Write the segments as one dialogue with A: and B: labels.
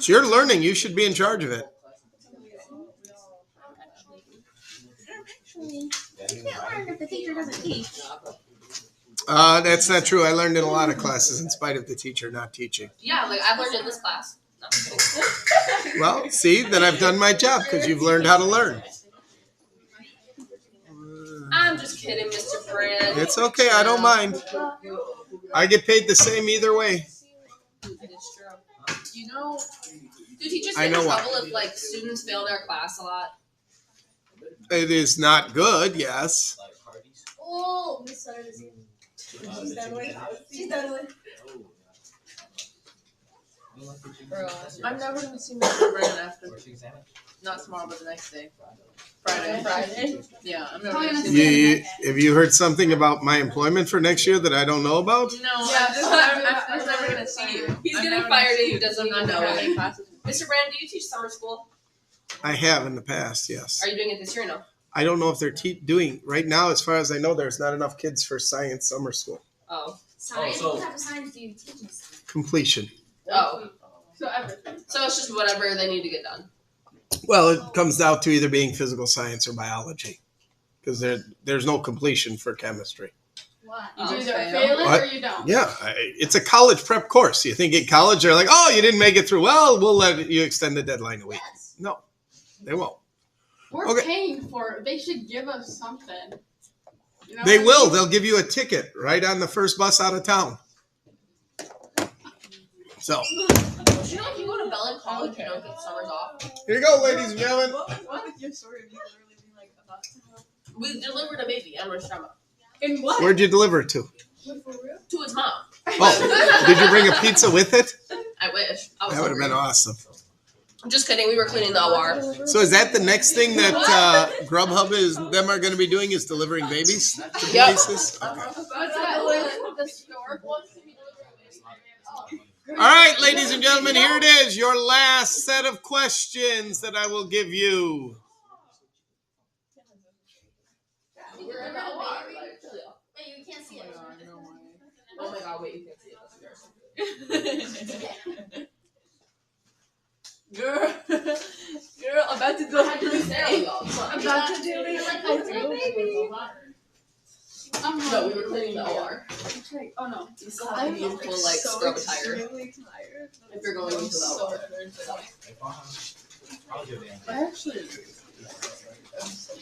A: It's your learning. You should be in charge of it.
B: You can't learn if the teacher doesn't teach.
A: That's not true. I learned in a lot of classes in spite of the teacher not teaching.
C: Yeah, like I've learned in this class. No.
A: Well, see, then I've done my job because you've learned how to learn.
C: I'm just kidding, Mr. Brand.
A: It's okay. I don't mind. I get paid the same either way.
C: It's true. You know, do teachers
A: I
C: get
A: know
C: in
A: what.
C: trouble if like students fail their class a lot?
A: It is not good, yes.
B: Oh, Miss Sarah's in. She's done with. She's done with.
D: I'm never going to see Mr. Brand after. Not tomorrow, but the next day. Friday. Yeah, I'm never going to see him.
A: Have you heard something about my employment for next year that I don't know about?
D: No, I'm never going to see you.
C: He's getting fired and he doesn't even know it. Mr. Brand, do you teach summer school?
A: I have in the past, yes.
C: Are you doing it this year or no?
A: I don't know if they're doing right now. As far as I know, there's not enough kids for science summer school
C: Oh.
B: Science? What type of science do you teach?
A: completion.
C: Oh.
D: So everything.
C: So it's just whatever they need to get done.
A: Well, it comes down to either being physical science or biology, because there's no completion for chemistry.
B: What?
C: Oh,
D: You either
C: fail.
D: fail it
A: What?
D: or you don't.
A: Yeah, it's a college prep course. You think in college they're like, oh, you didn't make it through. Well, we'll let you extend the deadline a week.
B: Yes.
A: No, they won't.
D: We're
A: Okay.
D: paying for it. They should give us something. You know
A: They
D: what I
A: will.
D: mean?
A: They'll give you a ticket right on the first bus out of town. So
C: You know, if you go to Bellin College, you don't get summers off.
A: here you go, ladies and gentlemen.
D: What would your story be literally be like about to happen?
C: We delivered a baby on Rosh Hashanah
D: In what?
A: Where'd you deliver it to?
C: to his mom.
A: Oh, did you bring a pizza with it?
C: I wish. I was
A: That would have been
C: hungry.
A: awesome.
C: I'm just kidding. We were cleaning the OR.
A: So is that the next thing that Grubhub are going to be doing is delivering babies to
C: Yep.
A: places? Okay.
D: What's that? The store wants to be
A: All right, ladies and gentlemen, here it is, your last set of questions that I will give you.
C: We're in the OR. Like,
B: Wait, you can't see it.
C: oh my god, wait, you can't see it.
D: Girl, about to go.
C: There we go.
D: I'm about to do it.
C: No, we were cleaning the OR.
D: Oh no.
C: You still have to be in full like scrub attire
D: tired.
C: if you're going into the OR.
D: I actually.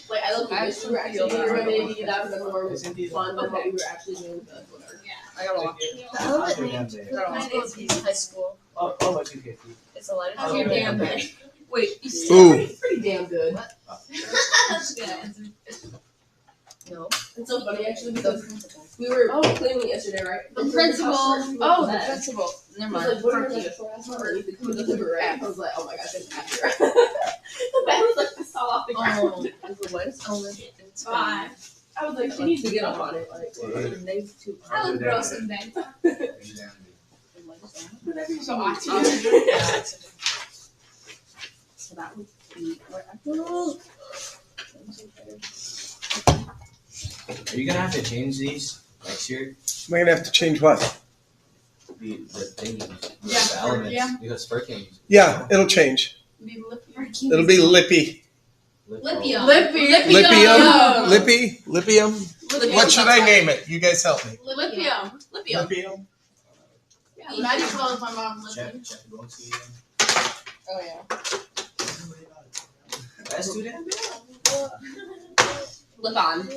C: Like I look at this, we were actually doing a baby. That was more fun than what we were actually doing. I gotta walk.
B: High school.
E: Oh, what you get?
B: It's a lot
E: Oh,
B: of
E: okay.
B: damn good.
C: Wait,
A: Ooh.
C: pretty damn good.
B: That's good. No.
C: It's so funny actually because we were cleaning yesterday, right?
D: The principal. Oh, the principal. Never
C: He's
D: mind.
C: like, what are you underneath the computer, right? I was like, oh my gosh, it's accurate. The bag was like this all off the ground.
D: Oh, is the what? Oh, it's
B: Five.
C: I was like, she needs to get up on it. Like,
B: I look gross in bed.
C: so
B: So that would be where
E: Are you gonna have to change these next year?
A: Am I going to have to change what?
E: The thingies,
D: Yeah,
E: the elements,
D: yeah.
E: because Spur can't use.
A: Yeah, it'll change. It'll be lippy.
B: Lithium.
A: Lithium? Lippy? Lithium?
D: Lithium.
A: What should I name it? You guys help me.
D: Lithium.
C: Lithium.
A: Lithium?
D: Maddie calls my mom lithium.
E: Check the books.
D: Oh yeah.
E: That's too damn big.
C: Lip on.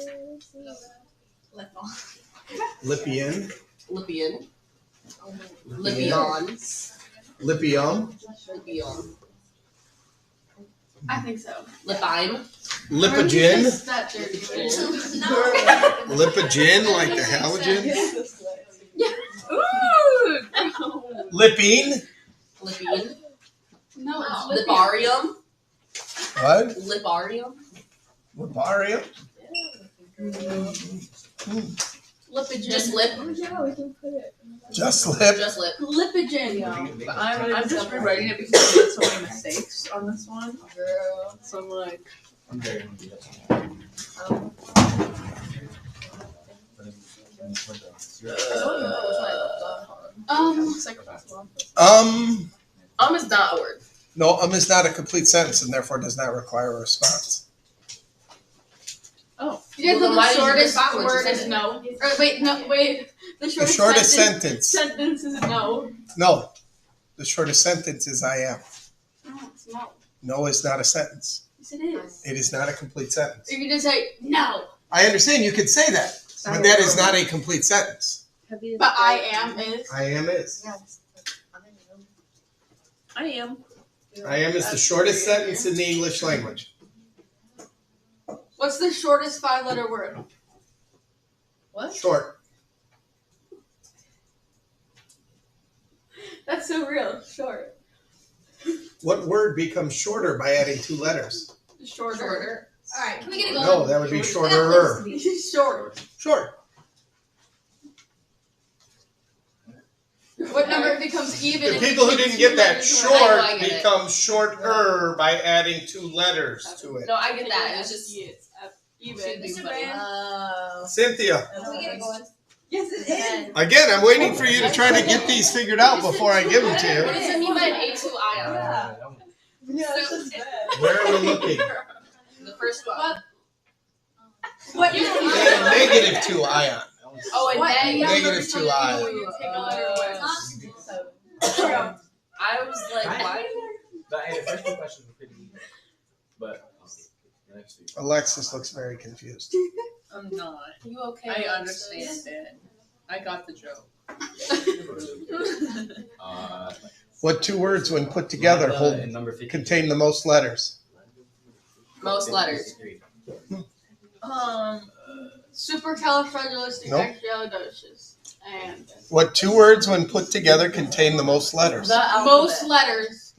A: Lippian?
C: Lippian. Lippion.
A: Lippium?
C: Lippion.
D: I think so.
C: Lipine.
A: Lipogen?
D: It's that dirty.
B: No.
A: Lipogen, like the halogen?
D: Ooh.
A: Lippine?
C: Lippine.
D: No, it's
C: Liparium.
A: What?
C: Liparium.
A: Liparia?
D: Lipogen.
C: Just lip.
A: Just lip?
C: Just lip.
D: Lipogen. I'm just rewriting it because I made so many mistakes on this one. So I'm like,
E: I'm very hungry.
D: psychopath.
A: Um,
D: Is not a word.
A: No, is not a complete sentence and therefore does not require a response.
D: Oh.
C: You guys
D: Well,
C: know
D: then why
C: the
D: did you
C: shortest
D: respond when she
C: word
D: said
C: is
D: it?
C: no. Or wait, no, wait. The
A: The
C: shortest,
A: shortest
C: sentence
A: sentence.
C: is no.
A: No. The shortest sentence is I am.
C: No, it's no.
A: No is not a sentence.
C: Yes, it is.
A: It is not a complete sentence.
C: You can just say no.
A: I understand you could say that, but that is not a complete sentence.
C: But I am is.
A: I am is.
D: I am.
A: I am is the shortest sentence in the English language.
C: What's the shortest 5-letter word?
D: What?
A: Short.
C: That's so real. Short.
A: What word becomes shorter by adding 2 letters?
C: Shorter.
B: Alright, can we get it going?
A: No, that would be shorter.
C: Short.
A: Short.
C: What number becomes even?
A: The
C: if
A: people who
C: you take
A: didn't
C: 2
A: get that,
C: letters
A: short
D: I get it.
A: becomes shorter by adding 2 letters to it.
D: No, I get that. It was just
C: even.
B: Mr. Brand,
A: Cynthia,
B: can we get it going?
C: Yes, it is.
A: again, I'm waiting for you to try to get these figured out before I give them to
D: What
A: you.
D: does it mean by an A2 ion?
C: Yeah, that's just bad.
A: Where are we looking?
D: The first one.
C: What?
A: Negative 2 ion.
D: Oh, and
A: Negative 2 ion.
C: When you take a letter away.
D: I was like, why?
E: The first two questions were pretty easy. But the next two.
A: Alexis looks very confused.
D: I'm not.
B: You okay?
D: I understand it. I got the joke.
A: What 2 words, when put together, hold
E: and number 50.
A: contain the most letters?
D: Most letters.
C: Supercalifragilisticexpialidocious. And
A: What 2 words, when put together, contain the most letters?
C: most letters.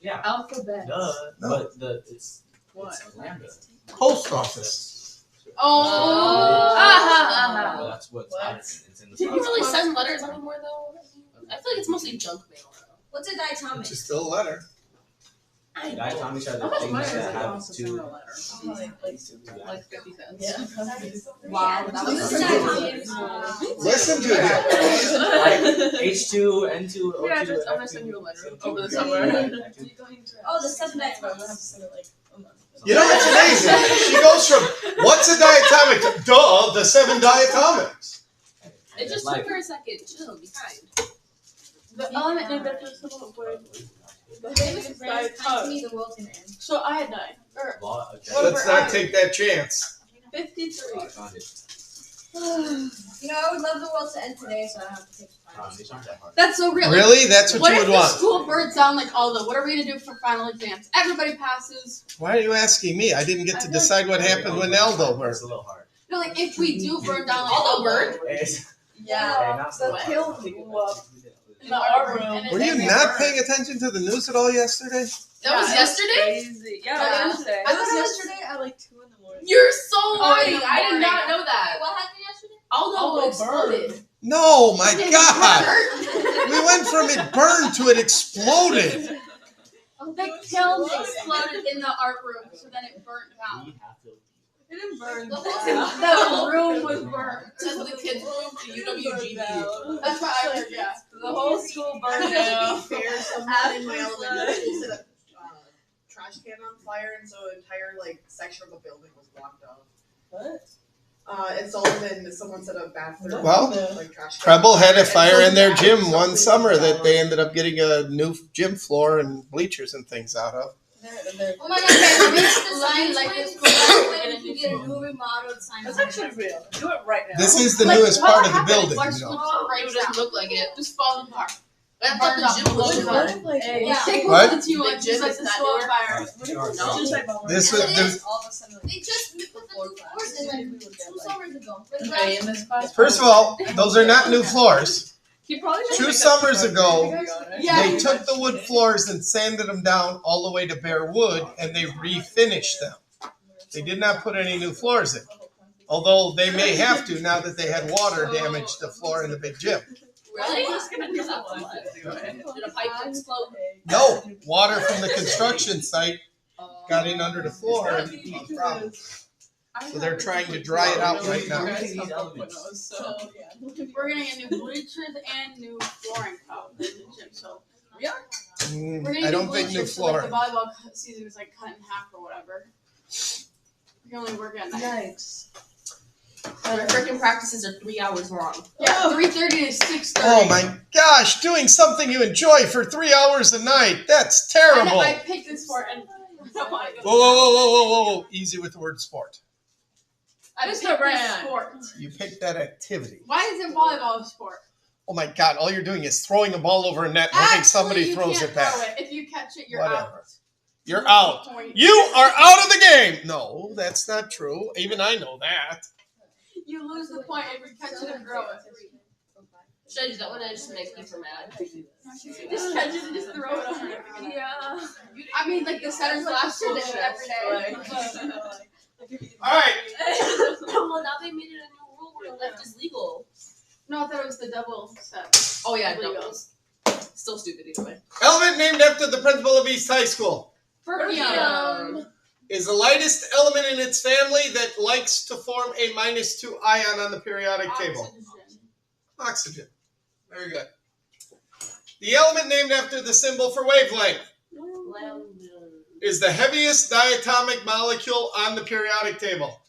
E: Yeah.
D: Alphabet.
E: Duh.
A: No.
E: But it's
D: What?
E: lambda.
A: Post office.
C: Oh.
E: Well, that's what's
D: What?
E: happening. It's in the
D: Do you really send letters anymore, though? I feel like it's mostly junk mail.
B: What's a
A: Which
B: diatomic?
A: is still a letter.
E: Diatomics are
D: How
E: the
D: much
E: things
D: money does
E: that
D: it
E: have
D: cost to send
E: two.
D: a letter? Like 50 cents.
C: Wow.
B: That was diatomic.
A: Listen to him.
E: Like H2, N2, O2.
D: Yeah, just, I'm gonna send you a letter over the summer.
B: Oh, the 7 diatomics.
A: You know, it's amazing. She goes from, what's a diatomic to, duh, the 7 diatomics.
D: It just took her a second. Chill, be kind.
C: The element named after someone word. The famous
B: Mr. Brand,
C: died
B: time to me, the world can end.
C: So I had 9. Or
E: Law of
A: Let's not take that chance.
C: 53.
B: You know, I would love the world to end today, so I have to take
E: These aren't that hard.
C: That's so real.
A: Really? That's what
C: What
A: you
C: if
A: would
C: the
A: want?
C: school burns down like Aldo? What are we gonna do for final exams? Everybody passes.
A: Why are you asking me? I didn't get to decide what happened when Aldo
E: It's
A: burned.
E: a little hard.
C: No, like if we do burn down like
D: Aldo
C: Aldo
D: burned?
E: It's-
C: Yeah.
E: not so
C: That
E: hard.
C: killed me. In the art room.
B: And
A: Were you not paying attention to the news at all yesterday?
D: That was yesterday?
C: Crazy.
B: Yeah.
C: yesterday.
B: I was
C: yesterday at like 2 in the morning.
D: You're so
C: Oh,
D: right.
C: in the
D: I did not
C: morning.
D: know that.
B: What happened yesterday?
D: Aldo exploded.
A: No, my God. We went from it burned to it exploded.
C: The kiln exploded in the art room, so then it burnt down. It didn't burn.
B: The whole
C: The room was burnt.
D: Just the kids' room to UWGB.
C: That's what I heard. Yeah.
F: The whole school burned down. Fair, someone in my elementary school set a trash can on fire, and so an entire like section of the building was blocked off.
C: What?
F: In Sullivan, someone set a bathroom.
A: Well,
F: like trash can.
A: Preble had a fire in their gym one summer that they ended up getting a new gym floor and bleachers and things out of.
B: Oh my god, guys, we have the
C: Line
B: science
C: like
B: wing.
C: this
B: So
C: goes
B: that
C: back
B: way
C: and
B: we can get a new remodeled science
F: That's
B: wing.
F: actually real. Do it right now.
A: This is the
C: Like,
A: newest
C: what
A: part of the
C: happened?
A: building,
C: Watch
A: you know.
C: the
D: It doesn't look like it.
C: Just falling apart.
D: I thought the gym was burning.
B: Yeah.
C: Take
A: What?
C: one to you
D: The
C: and
D: gym
C: just like
D: is
C: the
D: not
C: school on
D: newer?
C: fire.
D: No.
A: This
B: Yes,
A: was
B: it
A: the,
B: is. They just put the new floors in like 2 summers ago. Like,
D: Okay, in this class.
A: first of all, those are not new floors.
F: He probably
A: 2 summers ago,
C: Yeah.
A: they took the wood floors and sanded them down all the way to bare wood, and they refinished them. They did not put any new floors in, although they may have to now that they had water damage the floor in the big gym.
D: Really?
F: Did
D: Did a pipe explode?
A: No, water from the construction site got in under the floor and caused problems. So they're trying to dry it out right now.
C: We're gonna get new bleachers and new flooring out in the gym. So
B: We're gonna
A: I
B: do
A: don't think new
B: bleachers, so, like,
A: floor.
B: the volleyball season is like cut in half or whatever. We can only work at night.
C: Yikes. Our freaking practices are 3 hours long.
B: Yeah, 3:30 to 6:30.
A: Oh my gosh, doing something you enjoy for 3 hours a night. That's terrible.
B: I picked this sport and I don't want to go.
A: Whoa. Easy with the word sport.
B: I
D: Mr.
B: picked this
D: Brand.
B: sport.
A: You picked that activity.
B: Why is it volleyball a sport?
A: Oh my god, all you're doing is throwing a ball over a net and hoping somebody
B: you
A: throws
B: can't
A: it back.
B: throw it. If you catch it, you're
A: Whatever.
B: out.
A: You're
B: That's
A: out.
B: the point.
A: You are out of the game. No, that's not true. Even I know that.
B: You lose the point if you catch it and throw it.
C: Should I use that one? I just make people mad.
B: Just catch it and just throw it over.
D: Yeah.
B: I mean, like the center's last did it every day.
A: Alright.
C: Well, now they made it a new rule where lift is legal.
B: No, I thought it was the double set.
C: Oh yeah,
B: Legal.
C: doubles. Still stupid either way.
A: Element named after the principal of East High School
B: Fermium.
A: is the lightest element in its family that likes to form a -2 ion on the periodic table.
B: Oxygen.
A: Oxygen. Very good. The element named after the symbol for wavelength is the heaviest diatomic molecule on the periodic table.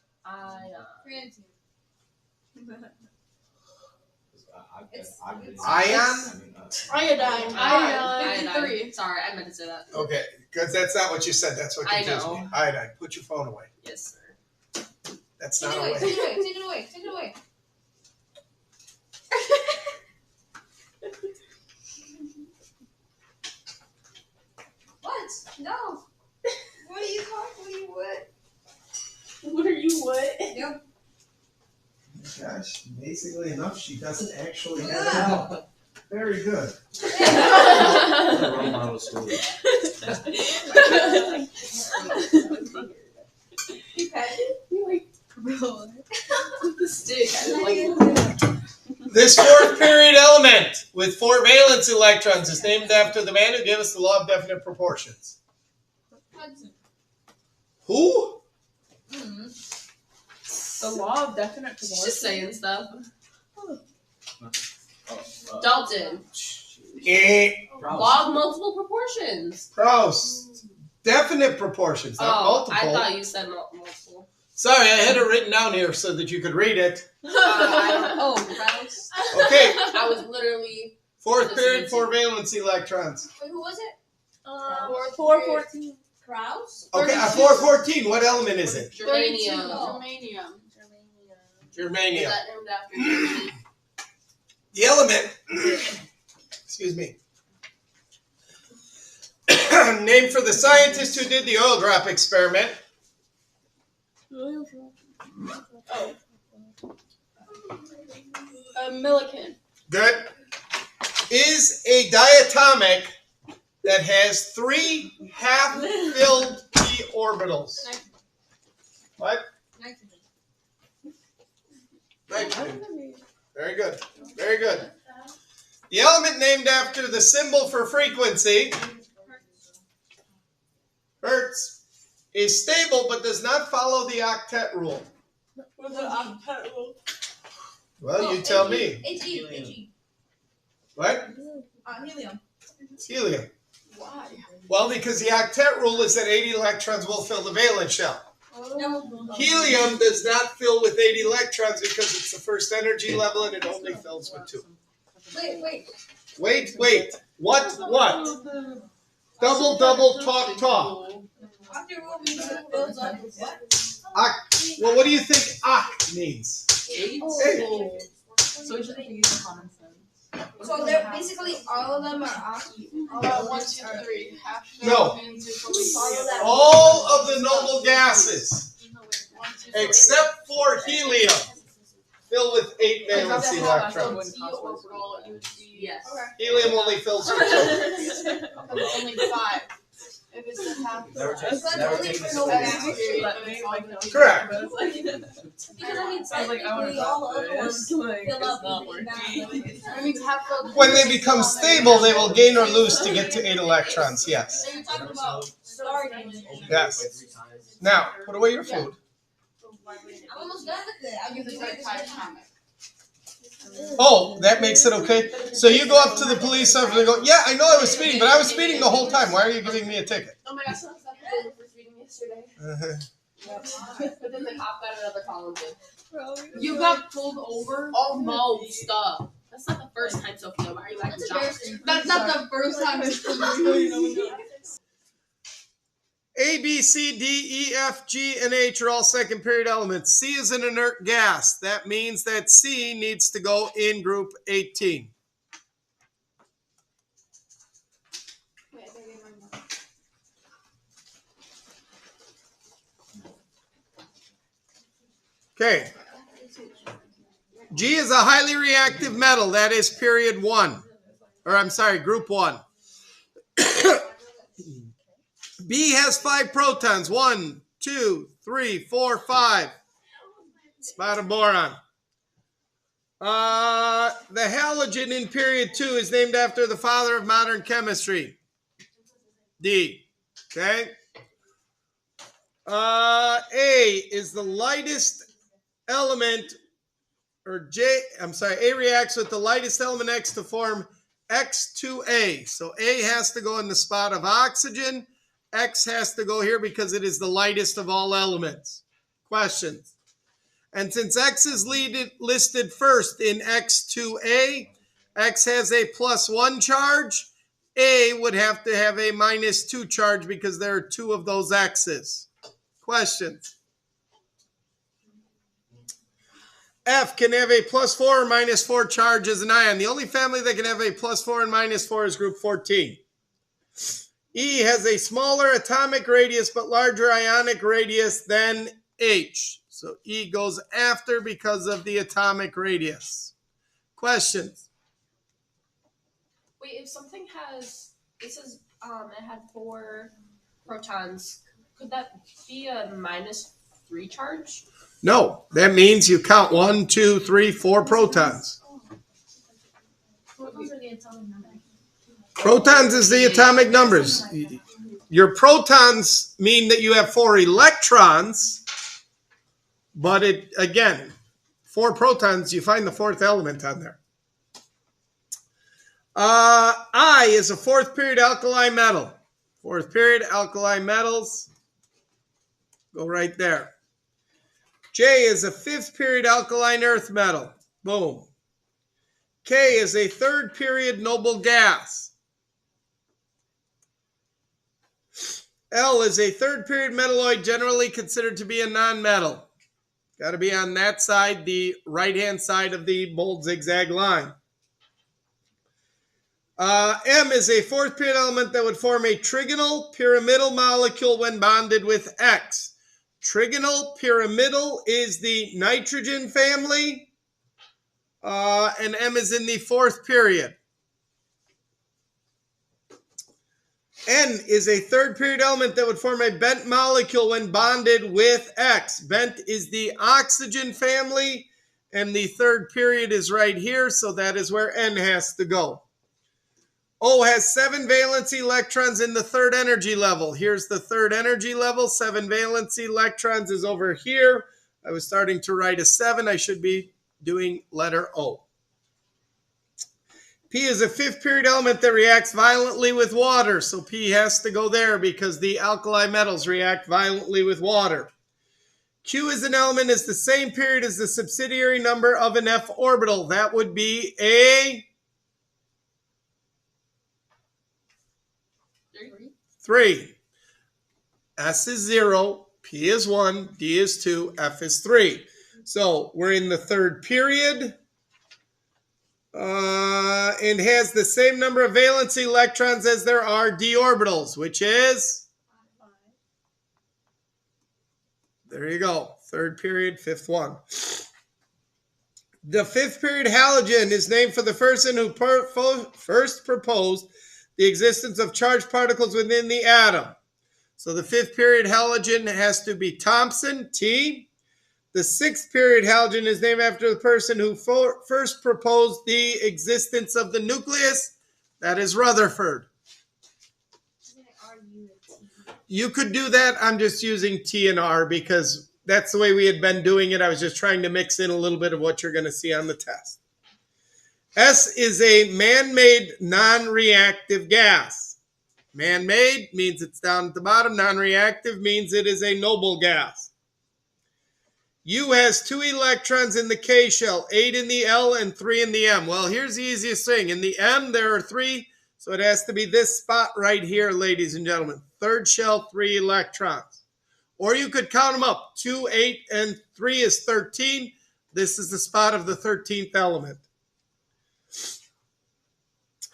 A: Ion?
B: Iodine.
C: Iodine.
B: 53.
C: Sorry, I meant to say that.
A: Okay, because that's not what you said. That's what
C: I
A: confused
C: know.
A: me. Iodine. Put your phone away.
C: Yes, sir.
A: That's
C: Take
A: not
C: it
A: a
C: away.
A: way.
C: Take it away. Take it away. Take it away.
G: What? No. What are you talking? What?
B: What are you what?
G: Yep.
A: Gosh, basically enough, she doesn't actually have
G: Yeah.
A: help. Very good.
E: Role model story.
G: You petted it?
C: With the stick. I
A: This fourth period element with 4 valence electrons is named after the man who gave us the law of definite proportions. Who?
D: The law of definite
C: She's just saying stuff.
E: Oh,
C: Dalton.
E: Proust.
C: Law of multiple proportions.
A: Proust. Definite proportions, not multiple.
C: I thought you said multiple.
A: Sorry, I had it written down here so that you could read it.
C: Proust.
A: Okay,
C: I was literally.
A: fourth period, 4 valence electrons.
G: Wait, who was it?
B: 414.
G: Kraus?
A: Okay, 414, what element is it?
C: Germanium.
B: Germanium.
C: Is
A: Germanium.
C: that named after Germany?
A: The element, excuse me, named for the scientist who did the oil drop experiment.
B: Millikan.
A: Good. Is a diatomic that has 3 half-filled p orbitals. What? Nitrogen. Very good. Very good. The element named after the symbol for frequency, Hertz, is stable but does not follow the octet rule.
B: What's an octet rule?
A: Well, you tell me.
G: Itchy.
A: What?
G: Helium.
A: It's helium.
B: Why?
A: Well, because the octet rule is that 80 electrons will fill the valence shell.
G: No.
A: Helium does not fill with 80 electrons because it's the first energy level and it only fills with 2.
G: Wait.
A: Wait. What? Double, talk.
G: Octet rule means it fills up with what?
A: Well, what do you think oct means?
C: 8?
A: Hey.
D: So we should use common sense.
G: So they're basically all of them are octet. All of
B: 1,
G: them
B: 2,
G: are
B: 3. Half
A: No.
B: means equally
G: Follow that.
A: All of the noble gases,
B: 1, 2, 3.
A: except for helium, fill with 8 valence electrons.
B: D orbital, you would see.
C: Yes.
A: Helium only fills with 2.
B: Because it's only 5. If it's a half.
E: Never take-
G: It's like
E: never
G: only
E: take
G: for
E: this
G: no
E: away.
G: gas.
A: Correct.
G: Because I mean,
D: I was like, I want
G: technically all the other
D: to
G: ones
D: like,
G: fill
D: it's
G: up
D: not
G: with
D: working.
B: That means half filled.
A: When they become stable, they will gain or lose to get to 8 electrons, yes.
G: So you're talking about star names.
A: Yes. Now, put away your food.
G: I'm almost done with it. I'll give
B: Because
G: you
B: it's like
G: this.
B: 5 atomic.
A: Oh, that makes it okay. So you go up to the police officer and go, yeah, I know I was speeding, but I was speeding the whole time. Why are you giving me a ticket?
C: Oh my gosh, someone stopped me for speeding yesterday. But then the cop got another call again. You got pulled over? Oh no, stop. That's not the first time, Sophia. Why are you acting shocked? That's not the first time.
A: A, B, C, D, E, F, G, and H are all second period elements. C is an inert gas. That means that C needs to go in group 18. Okay. G is a highly reactive metal. That is period 1. Or I'm sorry, group 1. B has 5 protons. 1, 2, 3, 4, 5. Spot of boron. The halogen in period 2 is named after the father of modern chemistry. D. Okay. A is the lightest element, or A reacts with the lightest element X to form X2A. So A has to go in the spot of oxygen. X has to go here because it is the lightest of all elements. Questions? And since X is listed first in X2A, X has a +1 charge. A would have to have a -2 charge because there are 2 of those X's. Questions? F can have a +4 or -4 charge as an ion. The only family that can have a +4 and -4 is group 14. E has a smaller atomic radius but larger ionic radius than H. So E goes after because of the atomic radius. Questions?
C: Wait, if something has, this is, it had 4 protons, could that be a -3 charge?
A: No, that means you count 1, 2, 3, 4 protons.
B: Protons are the atomic number.
A: Protons is the atomic numbers. Your protons mean that you have 4 electrons, but it, again, 4 protons, you find the 4th element on there. I is a 4th period alkali metal. 4th period alkali metals. Go right there. J is a 5th period alkaline earth metal. Boom. K is a 3rd period noble gas. L is a 3rd period metalloid generally considered to be a non-metal. Got to be on that side, the right-hand side of the bold zigzag line. M is a 4th period element that would form a trigonal pyramidal molecule when bonded with X. Trigonal pyramidal is the nitrogen family, and M is in the 4th period. N is a 3rd period element that would form a bent molecule when bonded with X. Bent is the oxygen family, and the 3rd period is right here, so that is where N has to go. O has 7 valency electrons in the 3rd energy level. Here's the 3rd energy level. 7 valency electrons is over here. I was starting to write a 7. I should be doing letter O. P is a 5th period element that reacts violently with water. So P has to go there because the alkali metals react violently with water. Q is an element is the same period as the subsidiary number of an F orbital. That would be a 3. S is 0, P is 1, D is 2, F is 3. So we're in the 3rd period. And has the same number of valency electrons as there are d orbitals, which is, there you go, 3rd period, 5th one. The 5th period halogen is named for the person who first proposed the existence of charged particles within the atom. So the 5th period halogen has to be Thomson, T. The 6th period halogen is named after the person who first proposed the existence of the nucleus. That is Rutherford. You could do that. I'm just using T and R because that's the way we had been doing it. I was just trying to mix in a little bit of what you're going to see on the test. S is a man-made non-reactive gas. Man-made means it's down at the bottom. Non-reactive means it is a noble gas. U has 2 electrons in the K shell, 8 in the L and 3 in the M. Well, here's the easiest thing. In the M, there are 3, so it has to be this spot right here, ladies and gentlemen. Third shell, 3 electrons. Or you could count them up. 2, 8, and 3 is 13. This is the spot of the 13th element.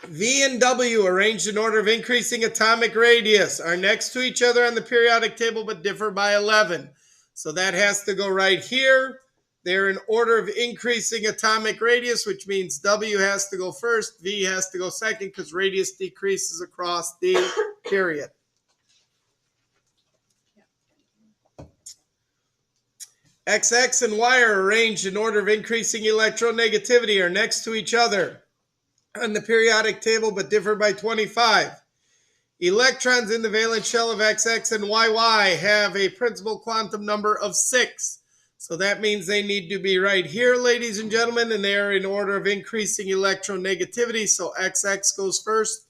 A: V and W, arranged in order of increasing atomic radius, are next to each other on the periodic table but differ by 11. So that has to go right here. They're in order of increasing atomic radius, which means W has to go first, V has to go second, because radius decreases across the period. XX and Y are arranged in order of increasing electronegativity, are next to each other on the periodic table but differ by 25. Electrons in the valence shell of XX and YY have a principal quantum number of 6. So that means they need to be right here, ladies and gentlemen, and they are in order of increasing electronegativity. So XX goes first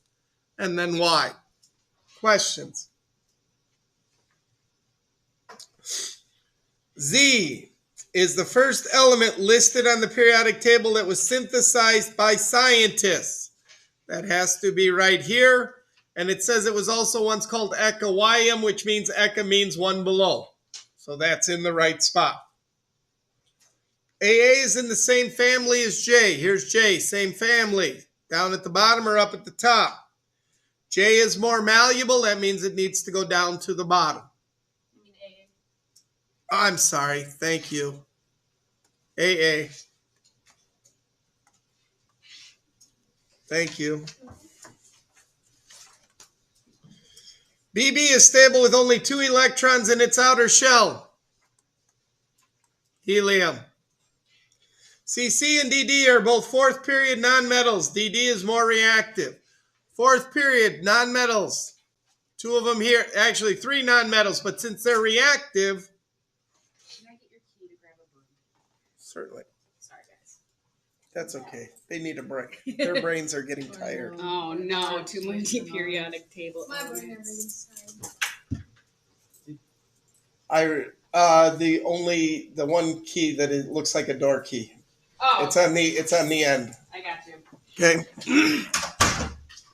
A: and then Y. Questions? Z is the first element listed on the periodic table that was synthesized by scientists. That has to be right here. And it says it was also once called Eka-Yam, which means Eka means one below. So that's in the right spot. AA is in the same family as J. Here's J, same family. Down at the bottom or up at the top. J is more malleable. That means it needs to go down to the bottom. I'm sorry. Thank you. AA. Thank you. BB is stable with only 2 electrons in its outer shell. Helium. CC and DD are both 4th period nonmetals. DD is more reactive. 4th period nonmetals. 2 of them here. Actually, 3 nonmetals. But since they're reactive...
F: Can I get your key to grab a broom?
A: Certainly.
F: Sorry, guys.
A: That's okay. They need a break. Their brains are getting tired.
G: Oh no, too many periodic table
B: My brain
G: elements.
A: The one key that it looks like a door key.
F: Oh,
A: It's on the end.
F: I got you.
A: Okay.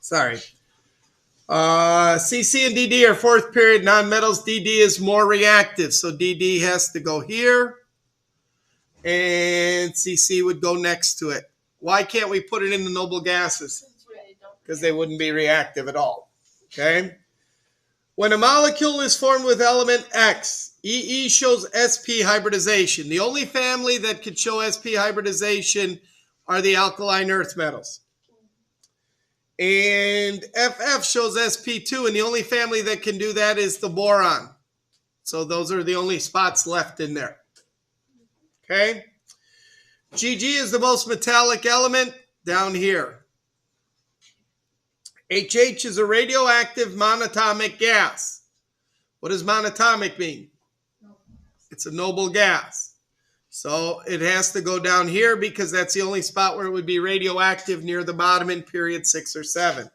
A: Sorry. CC and DD are 4th period nonmetals. DD is more reactive, so DD has to go here, and CC would go next to it. Why can't we put it in the noble gases? Because they wouldn't be reactive at all. Okay. When a molecule is formed with element X, EE shows sp hybridization. The only family that could show sp hybridization are the alkaline earth metals. And FF shows sp2, and the only family that can do that is the boron. So those are the only spots left in there. Okay? GG is the most metallic element down here. HH is a radioactive monatomic gas. What does monatomic mean? It's a noble gas. So it has to go down here because that's the only spot where it would be radioactive, near the bottom in period 6 or 7.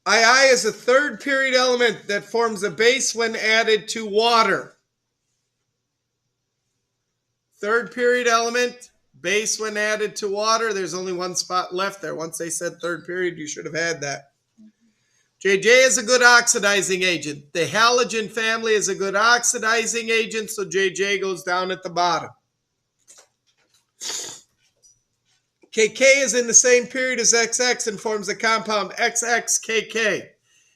A: II is a 3rd period element that forms a base when added to water. 3rd period element, base when added to water. There's only one spot left there. Once they said 3rd period, you should have had that. JJ is a good oxidizing agent. The halogen family is a good oxidizing agent, so JJ goes down at the bottom. KK is in the same period as XX and forms the compound XXKK.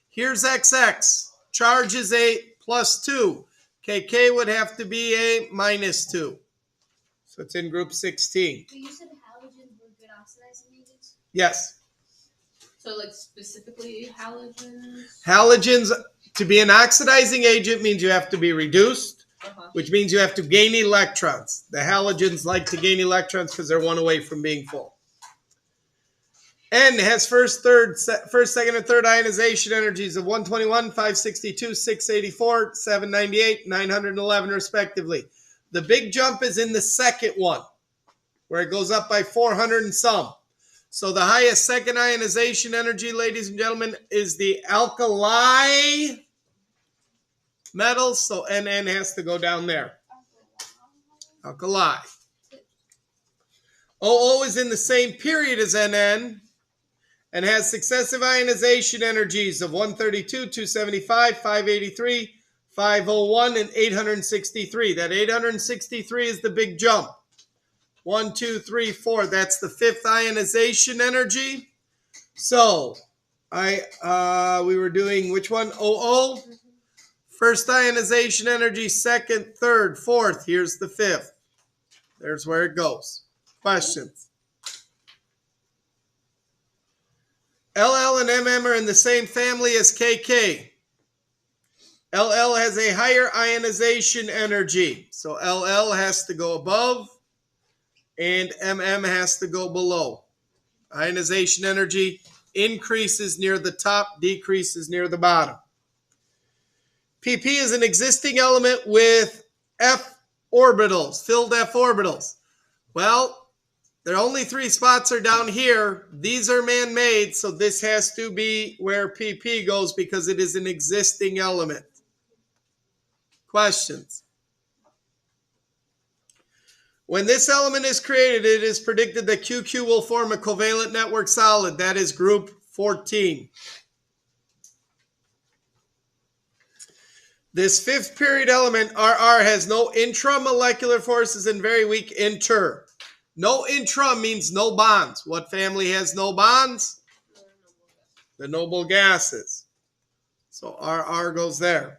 A: Here's XX. Charge is a +2. KK would have to be a -2. So it's in group 16.
B: But you said halogens were good oxidizing agents?
A: Yes.
C: So, like, specifically halogens?
A: Halogens, to be an oxidizing agent means you have to be reduced, which means you have to gain electrons. The halogens like to gain electrons because they're one away from being full. N has first, second, and third ionization energies of 121, 562, 684, 798, 911, respectively. The big jump is in the second one. where it goes up by 400 and some. So the highest second ionization energy, ladies and gentlemen, is the alkali metals. So NN has to go down there. Alkali. OO is in the same period as NN and has successive ionization energies of 132, 275, 583, 501, and 863. That 863 is the big jump. 1, 2, 3, 4. That's the fifth ionization energy. So we were doing which one? OO. First ionization energy, second, third, fourth. Here's the fifth. There's where it goes. Questions? LL and MM are in the same family as KK. LL has a higher ionization energy. So LL has to go above and MM has to go below. Ionization energy increases near the top, decreases near the bottom. PP is an existing element with F orbitals, filled F orbitals. Well, there are only 3 spots are down here. These are man-made, so this has to be where PP goes because it is an existing element. Questions? When this element is created, it is predicted that QQ will form a covalent network solid. That is group 14. This fifth period element, RR, has no intramolecular forces and very weak inter. No intra means no bonds. What family has no bonds? The noble gases. So RR goes there.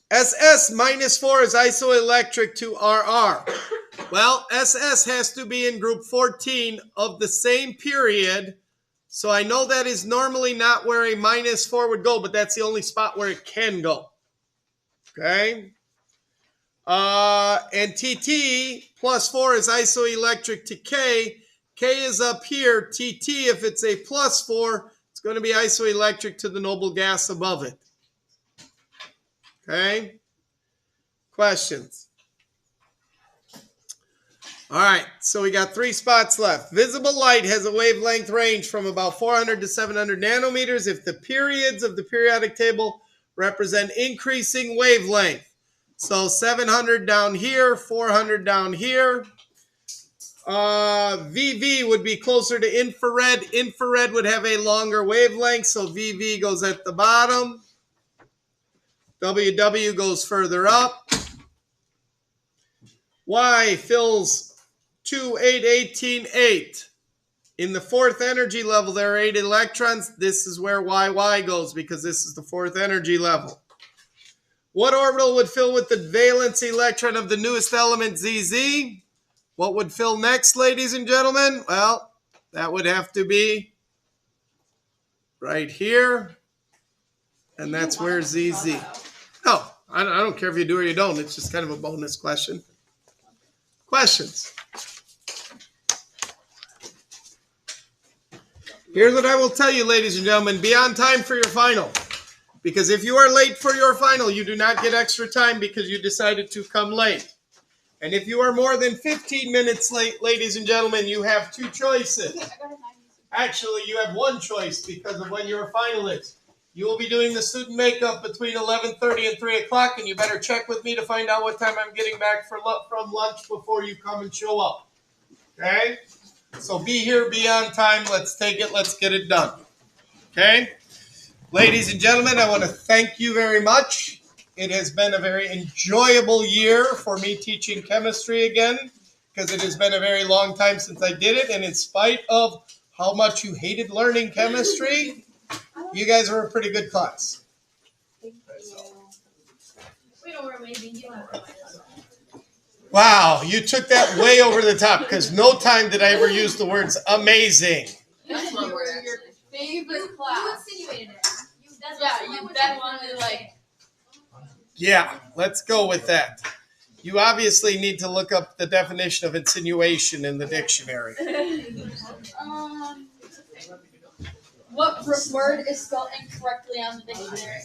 A: SS -4 is isoelectric to RR. Well, SS has to be in group 14 of the same period. So I know that is normally not where a -4 would go, but that's the only spot where it can go. Okay? And TT +4 is isoelectric to K. K is up here. TT, if it's a +4, it's going to be isoelectric to the noble gas above it. Okay? Questions? All right, so we got 3 spots left. Visible light has a wavelength range from about 400 to 700 nanometers if the periods of the periodic table represent increasing wavelength. So 700 down here, 400 down here. VV would be closer to infrared. Infrared would have a longer wavelength, so VV goes at the bottom. WW goes further up. Y fills 2, 8, 18, 8. In the 4th energy level, there are 8 electrons. This is where YY goes because this is the 4th energy level. What orbital would fill with the valence electron of the newest element, ZZ? What would fill next, ladies and gentlemen? Well, that would have to be right here. And that's where ZZ. No, I don't care if you do or you don't. It's just kind of a bonus question. Questions? Here's what I will tell you, ladies and gentlemen. Be on time for your final. Because if you are late for your final, you do not get extra time because you decided to come late. And if you are more than 15 minutes late, ladies and gentlemen, you have 2 choices. Actually, you have 1 choice because of when you're a finalist. You will be doing the student makeup between 11:30 and 3 o'clock, and you better check with me to find out what time I'm getting back from lunch before you come and show up. Okay? So be here, be on time. Let's take it. Let's get it done. Okay? Ladies and gentlemen, I want to thank you very much. It has been a very enjoyable year for me teaching chemistry again because it has been a very long time since I did it. And in spite of how much you hated learning chemistry, you guys were a pretty good class.
B: Thank you. We know we're amazing. You don't have to remind us.
A: Wow, you took that way over the top because no time did I ever use the words amazing.
C: That's one word, actually.
D: Favorite
B: You
D: class.
B: insinuated it.
D: You definitely like.
A: Yeah, let's go with that. You obviously need to look up the definition of insinuation in the dictionary.
G: What word is spelled incorrectly on the dictionary?